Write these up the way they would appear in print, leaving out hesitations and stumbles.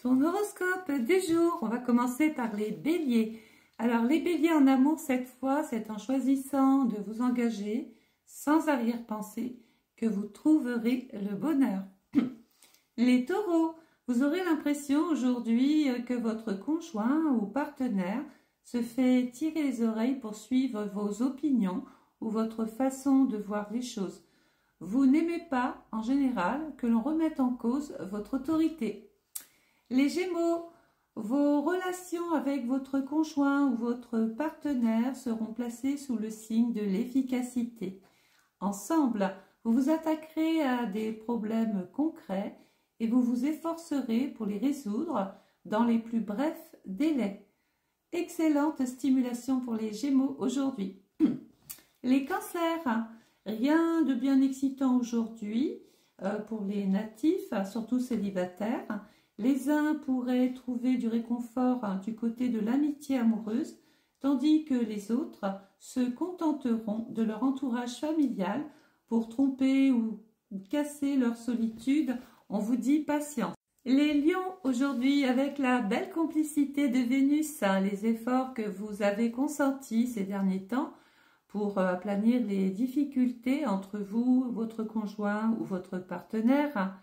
Ton horoscope du jour, on va commencer par les béliers. Alors les béliers en amour cette fois, c'est en choisissant de vous engager sans arrière-pensée que vous trouverez le bonheur. Les taureaux, vous aurez l'impression aujourd'hui que votre conjoint ou partenaire se fait tirer les oreilles pour suivre vos opinions ou votre façon de voir les choses. Vous n'aimez pas, en général, que l'on remette en cause votre autorité. Les Gémeaux, vos relations avec votre conjoint ou votre partenaire seront placées sous le signe de l'efficacité. Ensemble, vous vous attaquerez à des problèmes concrets et vous vous efforcerez pour les résoudre dans les plus brefs délais. Excellente stimulation pour les Gémeaux aujourd'hui. Les cancers, rien de bien excitant aujourd'hui pour les natifs, surtout célibataires. Les uns pourraient trouver du réconfort du côté de l'amitié amoureuse, tandis que les autres se contenteront de leur entourage familial pour tromper ou casser leur solitude. On vous dit patience. Les lions, aujourd'hui, avec la belle complicité de Vénus, les efforts que vous avez consentis ces derniers temps pour aplanir les difficultés entre vous, votre conjoint ou votre partenaire,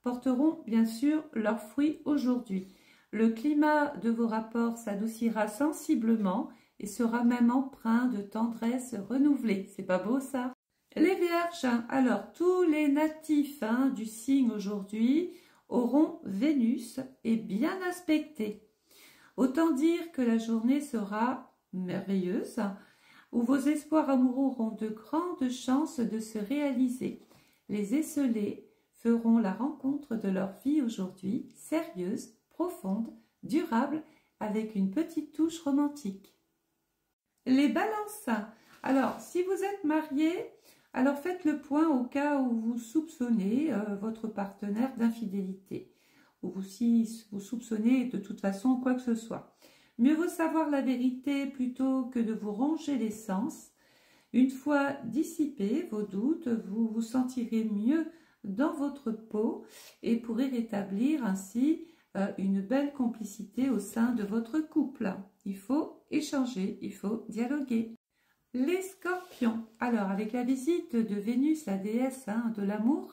porteront bien sûr leurs fruits aujourd'hui. Le climat de vos rapports s'adoucira sensiblement et sera même empreint de tendresse renouvelée. C'est pas beau ça? Les vierges, alors tous les natifs du signe aujourd'hui auront Vénus et bien aspectés. Autant dire que la journée sera merveilleuse, où vos espoirs amoureux auront de grandes chances de se réaliser. Les esselés feront la rencontre de leur vie aujourd'hui, sérieuse, profonde, durable, avec une petite touche romantique. Les balances, alors si vous êtes marié, alors faites le point au cas où vous soupçonnez votre partenaire d'infidélité, ou si vous soupçonnez de toute façon quoi que ce soit. Mieux vaut savoir la vérité plutôt que de vous ronger les sens. Une fois dissipés vos doutes, vous vous sentirez mieux dans votre peau et pourrez rétablir ainsi une belle complicité au sein de votre couple. Il faut échanger, il faut dialoguer. Les scorpions, alors avec la visite de Vénus, la déesse de l'amour,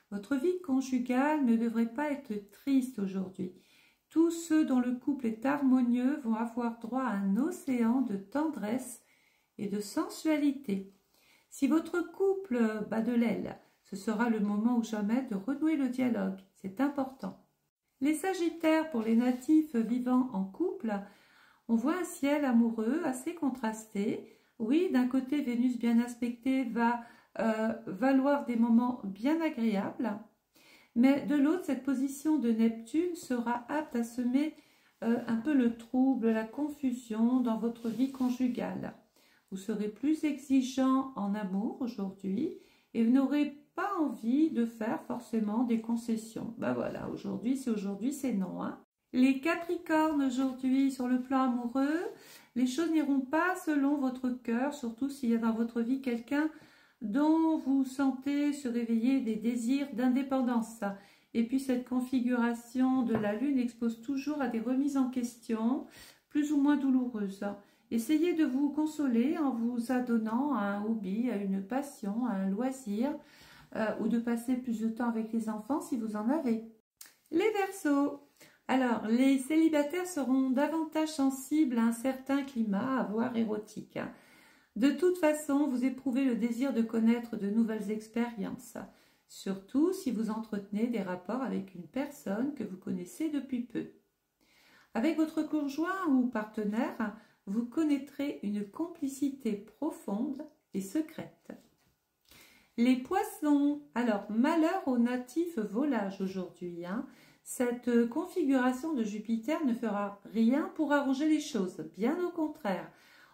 votre vie conjugale ne devrait pas être triste aujourd'hui. Tous ceux dont le couple est harmonieux vont avoir droit à un océan de tendresse et de sensualité. Si votre couple bat de l'aile, ce sera le moment ou jamais de renouer le dialogue. C'est important. Les sagittaires, pour les natifs vivant en couple, on voit un ciel amoureux assez contrasté. Oui, d'un côté, Vénus bien aspectée va valoir des moments bien agréables, mais de l'autre, cette position de Neptune sera apte à semer un peu le trouble, la confusion dans votre vie conjugale. Vous serez plus exigeant en amour aujourd'hui et vous n'aurez pas envie de faire forcément des concessions. Ben voilà, aujourd'hui, c'est non. Les Capricornes, aujourd'hui, sur le plan amoureux, les choses n'iront pas selon votre cœur, surtout s'il y a dans votre vie quelqu'un dont vous sentez se réveiller des désirs d'indépendance. Et puis cette configuration de la Lune expose toujours à des remises en question, plus ou moins douloureuses. Essayez de vous consoler en vous adonnant à un hobby, à une passion, à un loisir, ou de passer plus de temps avec les enfants si vous en avez. Les Verseaux, alors les célibataires seront davantage sensibles à un certain climat, voire érotique. De toute façon, vous éprouvez le désir de connaître de nouvelles expériences, surtout si vous entretenez des rapports avec une personne que vous connaissez depuis peu. Avec votre conjoint ou partenaire, vous connaîtrez une complicité profonde et secrète. Les poissons, alors malheur aux natifs volages aujourd'hui. Cette configuration de Jupiter ne fera rien pour arranger les choses, bien au contraire.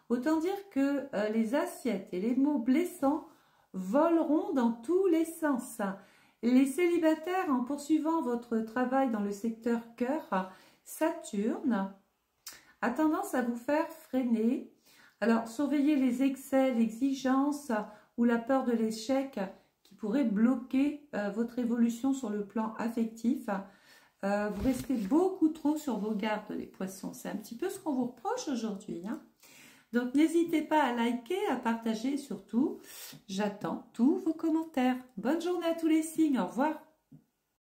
Autant dire que les assiettes et les mots blessants voleront dans tous les sens. Les célibataires, en poursuivant votre travail dans le secteur cœur, Saturne a tendance à vous faire freiner. Alors, surveillez les excès, l'exigence ou la peur de l'échec qui pourrait bloquer votre évolution sur le plan affectif. Vous restez beaucoup trop sur vos gardes, les poissons. C'est un petit peu ce qu'on vous reproche aujourd'hui, hein. Donc, n'hésitez pas à liker, à partager surtout. J'attends tous vos commentaires. Bonne journée à tous les signes. Au revoir.